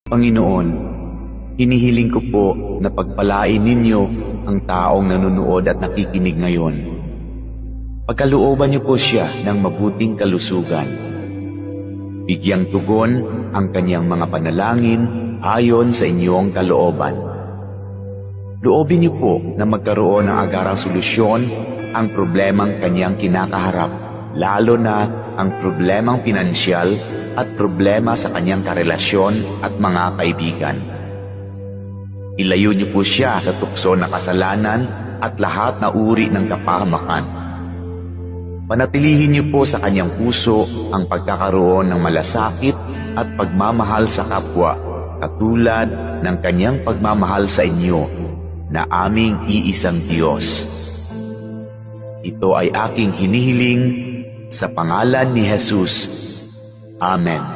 Panginoon, hinihiling ko po na pagpalain ninyo ang taong nanonood at nakikinig ngayon. Pagkalooban niyo po siya ng mabuting kalusugan. Bigyang tugon ang kanyang mga panalangin ayon sa inyong kalooban. Loobin niyo po na magkaroon ng agarang solusyon ang problemang kanyang kinakaharap, lalo na ang problemang pinansyal at problema sa kanyang karelasyon at mga kaibigan. Ilayo niyo po siya sa tukso ng kasalanan at lahat na uri ng kapahamakan. Panatilihin niyo po sa kanyang puso ang pagkakaroon ng malasakit at pagmamahal sa kapwa, katulad ng kanyang pagmamahal sa inyo na aming iisang Diyos. Ito ay aking hinihiling sa pangalan ni Jesus. Amen.